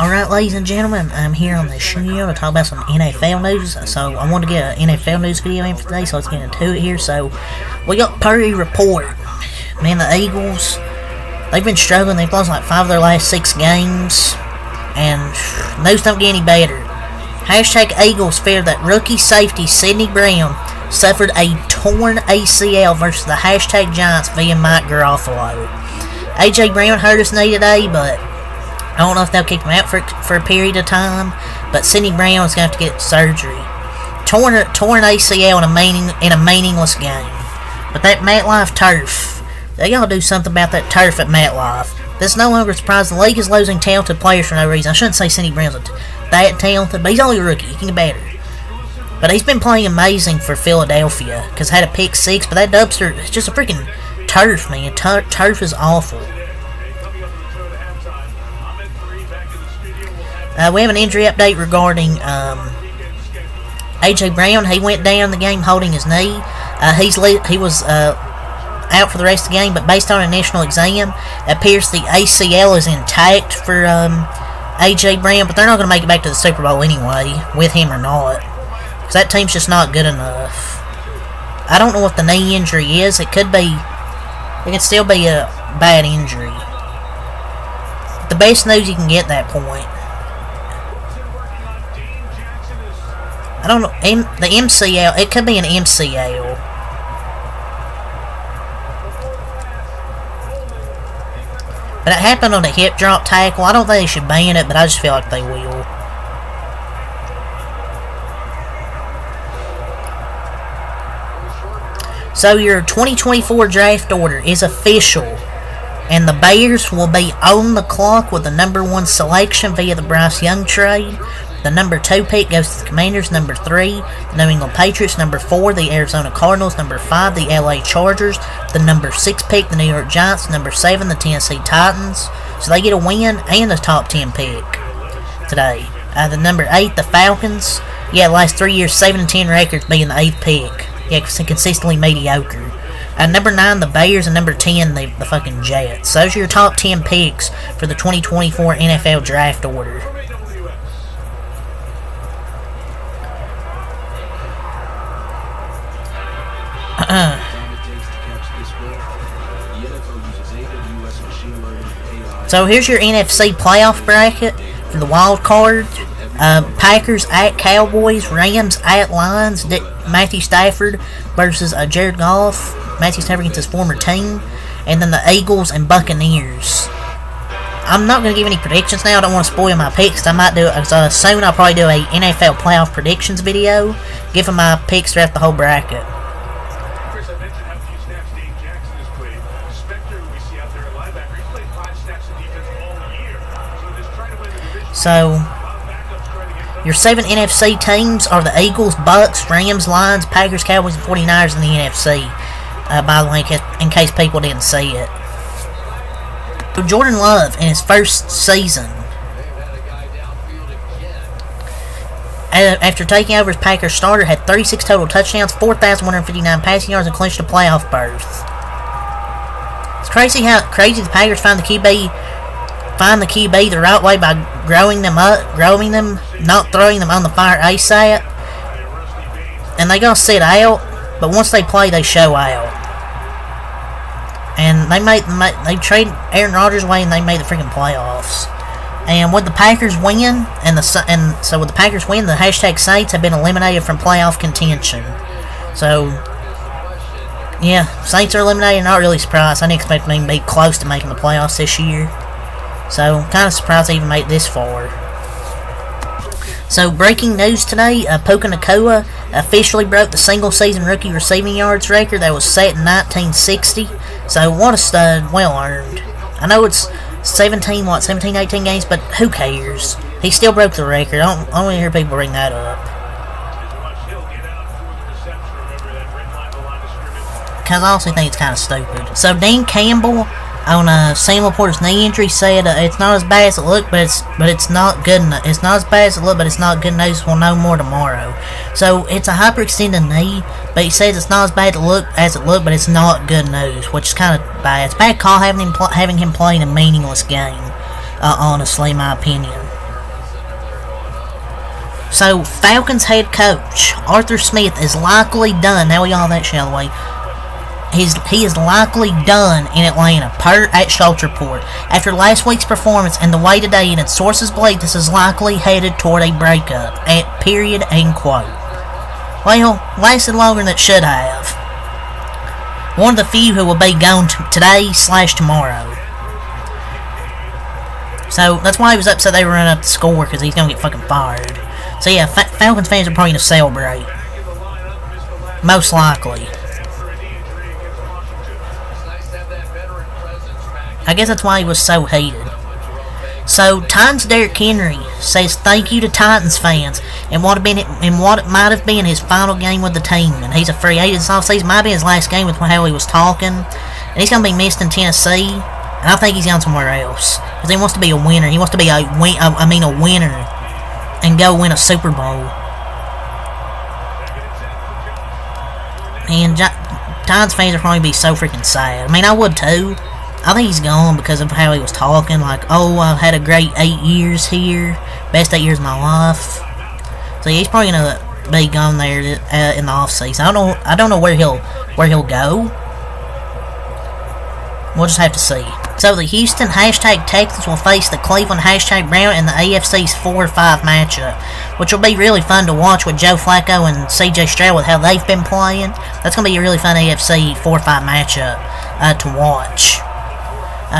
Alright, ladies and gentlemen, I'm here on the show to talk about some NFL news. So, I want to get an NFL news video in for today, so let's get into it here. So, we got Purdy report. Man, the Eagles, they've been struggling. They've lost like 5 of their last 6 games, and those don't get any better. Hashtag Eagles fear that rookie safety Sidney Brown suffered a torn ACL versus the hashtag Giants via Mike Garofalo. AJ Brown hurt his knee today, but I don't know if they'll keep him out for a period of time. But Sidney Brown is going to have to get surgery. Torn ACL in a meaningless game. But that MetLife turf, they gotta do something about that turf at MetLife. This is no longer surprising. The league is losing talented players for no reason. I shouldn't say Sidney Brown's that talented, but he's only a rookie. He can get better. But he's been playing amazing for Philadelphia because had a pick 6. But that dumpster is just a freaking turf, man. Turf is awful. We have an injury update regarding AJ Brown. He went down the game holding his knee. He was out for the rest of the game, but based on a national exam, it appears the ACL is intact for AJ Brown, but they're not going to make it back to the Super Bowl anyway, with him or not, because that team's just not good enough. I don't know what the knee injury is. It could still be a bad injury. The best news you can get at that point. I don't know, the MCL, it could be an MCL. But it happened on a hip drop tackle. I don't think they should ban it, but I just feel like they will. So your 2024 draft order is official, and the Bears will be on the clock with the #1 selection via the Bryce Young trade. The #2 pick goes to the Commanders. #3, the New England Patriots. #4, the Arizona Cardinals. #5, the LA Chargers. The #6 pick, the New York Giants. #7, the Tennessee Titans. So they get a win and a top 10 pick today. The #8, the Falcons. Yeah, the last 3 years, 7-10 records being the 8th pick. Yeah, consistently mediocre. #9, the Bears, and #10, the fucking Jets. So those are your top 10 picks for the 2024 NFL draft order. So here's your NFC playoff bracket for the wild card. Packers at Cowboys, Rams at Lions, Matthew Stafford versus Jared Goff. Matthew Stafford against his former team. And then the Eagles and Buccaneers. I'm not going to give any predictions now. I don't want to spoil my picks. I might do it soon. I'll probably do a NFL playoff predictions video, giving my picks throughout the whole bracket. So, your 7 NFC teams are the Eagles, Bucks, Rams, Lions, Packers, Cowboys, and 49ers in the NFC. By the way, in case people didn't see it. So Jordan Love, in his first season, after taking over as Packers starter, had 36 total touchdowns, 4,159 passing yards, and clinched a playoff berth. It's crazy how the Packers find the QB the right way by growing them, not throwing them on the fire ASAP, and they gonna sit out. But once they play, they show out. And they trade Aaron Rodgers away, and they made the freaking playoffs. And with the Packers win, so with the Packers win, the hashtag Saints have been eliminated from playoff contention. So yeah, Saints are eliminated. Not really surprised. I didn't expect them to be close to making the playoffs this year. So, kind of surprised they even made it this far. So, breaking news today, Puka Nacua officially broke the single-season rookie receiving yards record that was set in 1960. So, what a stud. Well earned. I know it's 17, 18 games, but who cares? He still broke the record. I don't want to hear people bring that up. Because I also think it's kind of stupid. So, Dean Campbell, on Sam Laporta's knee injury, said it's not as bad as it looked, but it's not good. It's not as bad as it looked, but it's not good news. We'll know more tomorrow. So it's a hyperextended knee, but he says it's not as bad as it looked, but it's not good news, which is kind of bad. It's a bad call having him playing a meaningless game. honestly, in my opinion. So, Falcons head coach Arthur Smith is likely done. Now we all that, shall we? He is likely done in Atlanta, per at Schultz Report. After last week's performance and the way today, and sources believe this is likely headed toward a breakup. At period, end quote. Well, lasted longer than it should have. One of the few who will be gone today/tomorrow. So, that's why he was upset they were running up the score, because he's going to get fucking fired. So yeah, Falcons fans are probably going to celebrate. Most likely. I guess that's why he was so hated. So, Titans Derrick Henry says thank you to Titans fans in what might have been his final game with the team. And he's a free agent this offseason. Might be his last game with how he was talking. And he's going to be missed in Tennessee. And I think he's gone somewhere else. Because he wants to be a winner. He wants to be a winner. And go win a Super Bowl. And Titans fans are probably be so freaking sad. I mean, I would too. I think he's gone because of how he was talking. Like, oh, I've had a great 8 years here. Best 8 years of my life. So he's probably going to be gone there in the offseason. I don't know where he'll go. We'll just have to see. So the Houston #Texans will face the Cleveland #Brown in the AFC's 4-5 matchup, which will be really fun to watch with Joe Flacco and CJ Stroud with how they've been playing. That's going to be a really fun AFC 4-5 matchup to watch.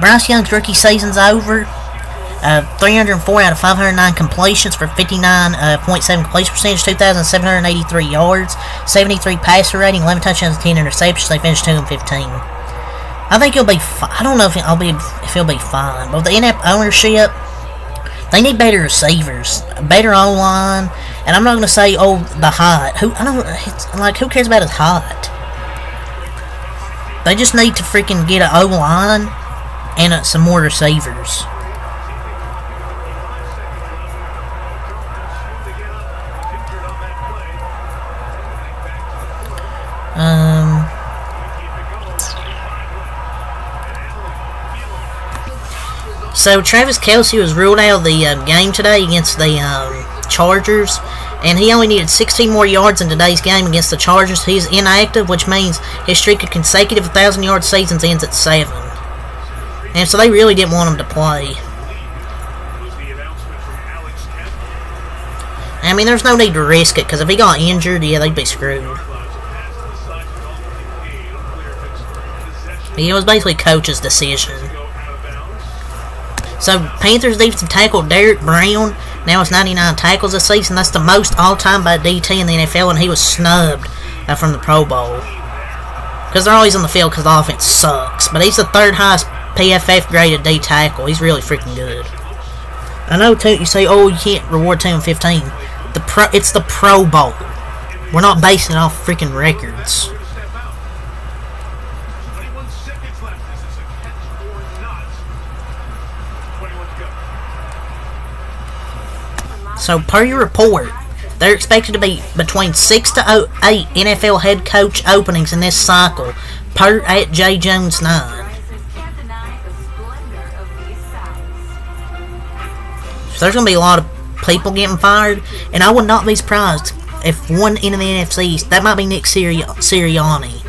Bryce Young's rookie season's over. 304 out of 509 completions for 59.7 completion percentage, 2,783 yards, 73 passer rating, 11 touchdowns, 10 interceptions. They finished 2-15. I think he'll be fine. I don't know if he'll be fine. But with the in-app ownership, they need better receivers, better O-line, and I'm not going to say, oh, the height. Who cares about his height? They just need to freaking get an O-line and some more receivers. So Travis Kelce was ruled out of the game today against the Chargers, and he only needed 16 more yards in today's game against the Chargers. He's inactive, which means his streak of consecutive 1,000-yard seasons ends at 7. And so they really didn't want him to play. I mean, there's no need to risk it, because if he got injured, yeah, they'd be screwed. It was basically coach's decision. So, Panthers defensive tackle Derrick Brown now has 99 tackles this season. That's the most all-time by DT in the NFL, and he was snubbed from the Pro Bowl. Because they're always on the field because the offense sucks. But he's the third highest PFF graded D tackle. He's really freaking good. I know, too, you say, oh, you can't reward 2-15. It's the Pro Bowl. We're not basing it off freaking records. So, per your report, they're expected to be between 6 to 8 NFL head coach openings in this cycle, per at J Jones 9. So there's going to be a lot of people getting fired, and I would not be surprised if one in the NFC, that might be Nick Sirianni.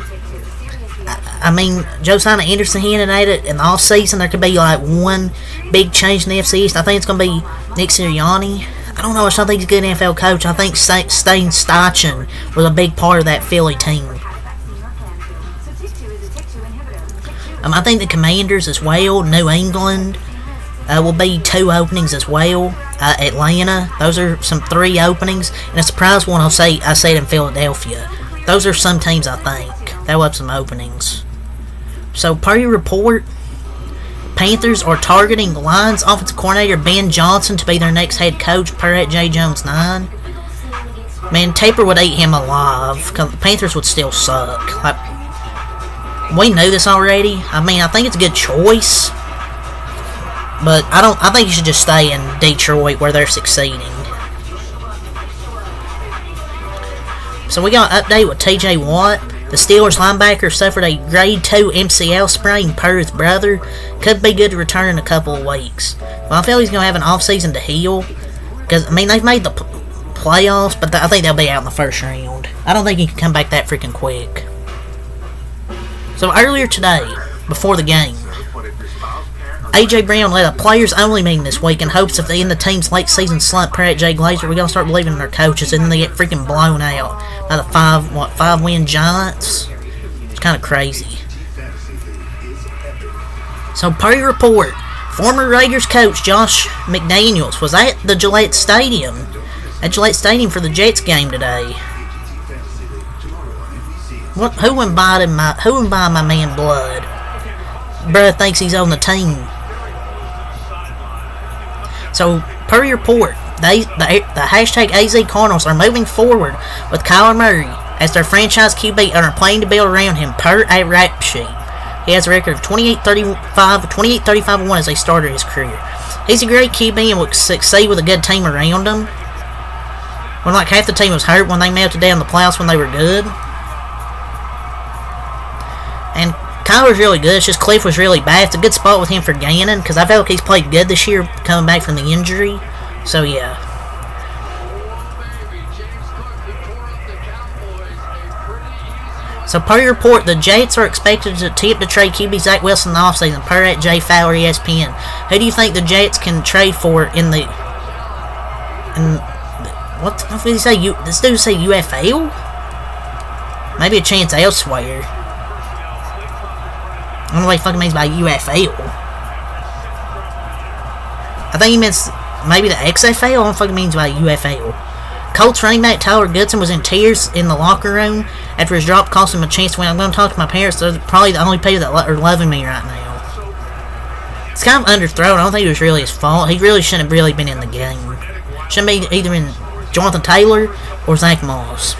I mean, Josiah Anderson hinted at it in the offseason. There could be like one big change in the NFC East. I think it's going to be Nick Sirianni. I don't know. I think he's a good NFL coach. I think Stan Steichen was a big part of that Philly team. I think the Commanders as well, New England, will be 2 openings as well. Atlanta, those are some 3 openings. And a surprise one, I said in Philadelphia. Those are some teams I think. They'll have some openings. So, per your report, Panthers are targeting the Lions offensive coordinator Ben Johnson to be their next head coach, per at J Jones 9. Man, Taper would eat him alive, because the Panthers would still suck. Like, we knew this already. I mean, I think it's a good choice, but I think you should just stay in Detroit where they're succeeding. So we got an update with TJ Watt. The The Steelers linebacker suffered a grade 2 MCL sprain per his brother. Could be good to return in a couple of weeks. Well, I feel he's going to have an offseason to heal. Because, I mean, they've made the playoffs, but I think they'll be out in the first round. I don't think he can come back that freaking quick. So earlier today, before the game, A.J. Brown led a players-only meeting this week in hopes of ending the team's late-season slump. Per Jay Glazer, we gotta start believing in our coaches, and then they get freaking blown out by the five-win Giants. It's kind of crazy. So, per report, former Raiders coach Josh McDaniels was at the Gillette Stadium, for the Jets game today. Who invited my man Blood? Bruh thinks he's on the team. So, per report, the hashtag AZ Cardinals are moving forward with Kyler Murray as their franchise QB and are planning to build around him per a rap sheet. He has a record of 28-35-1 as they started his career. He's a great QB and will succeed with a good team around him. When like half the team was hurt when they melted down the playoffs when they were good. And Kyler's really good. It's just Cliff was really bad. It's a good spot with him for Gannon because I feel like he's played good this year coming back from the injury. So, yeah. So, per report, the Jets are expected to attempt to trade QB Zach Wilson in the offseason, per at Jay Fowler, ESPN. Who do you think the Jets can trade for in the... what did he say? This dude say UFL? Maybe a chance elsewhere. I don't know what he fucking means by UFL. I think he means maybe the XFL. I don't know what he fucking means by UFL. Colts running back Tyler Goodson was in tears in the locker room after his drop cost him a chance to win. I'm going to talk to my parents. They're probably the only people that are loving me right now. It's kind of underthrown. I don't think it was really his fault. He really shouldn't have really been in the game. Shouldn't be either in Jonathan Taylor or Zach Moss.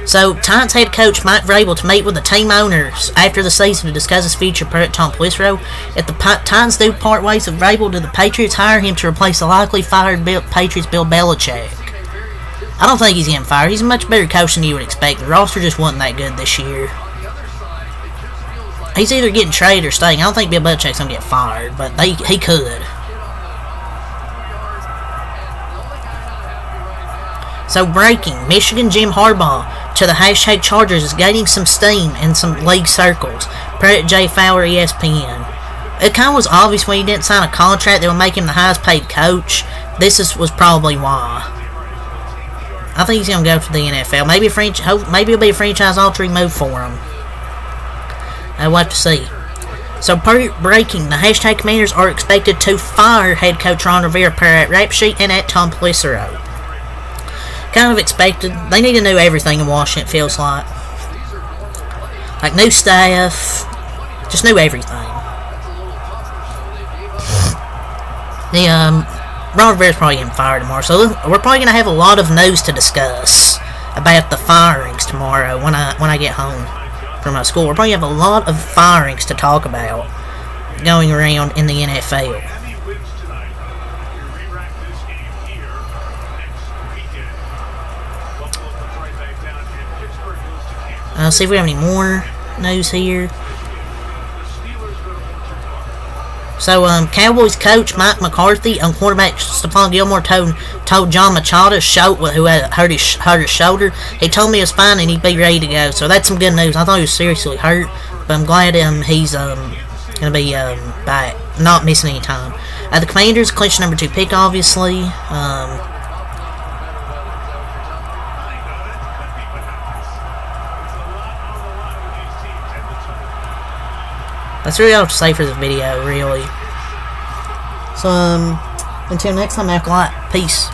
So, Titans head coach Mike Vrabel to meet with the team owners after the season to discuss his future, per Tom Pelissero. If the Titans do part ways with Vrabel, do the Patriots hire him to replace the likely fired Patriots Bill Belichick? I don't think he's getting fired. He's a much better coach than you would expect. The roster just wasn't that good this year. He's either getting traded or staying. I don't think Bill Belichick's going to get fired, but he could. So, breaking. Michigan Jim Harbaugh to the hashtag Chargers is gaining some steam in some league circles. Per Jay Fowler, ESPN. It kind of was obvious when he didn't sign a contract that would make him the highest paid coach. Was probably why. I think he's going to go to the NFL. Maybe it'll be a franchise-altering move for him. We'll have to see. So, breaking. The hashtag Commanders are expected to fire head coach Ron Rivera, per at Rap Sheet and at Tom Pelissero. Kind of expected. They need to know everything in Washington, it feels like. Like new staff. Just knew everything. Ron Rivera's probably getting fired tomorrow. So we're probably going to have a lot of news to discuss about the firings tomorrow when I get home from my school. We're probably going to have a lot of firings to talk about going around in the NFL. See if we have any more news here. So, Cowboys coach Mike McCarthy and quarterback Stephon Gilmore told John Machado, who had hurt his shoulder, he told me he was fine and he'd be ready to go. So that's some good news. I thought he was seriously hurt, but I'm glad he's going to be back, not missing any time. The Commanders clinched number 2 pick, obviously. That's really all I have to say for this video, really. So, until next time, Peace.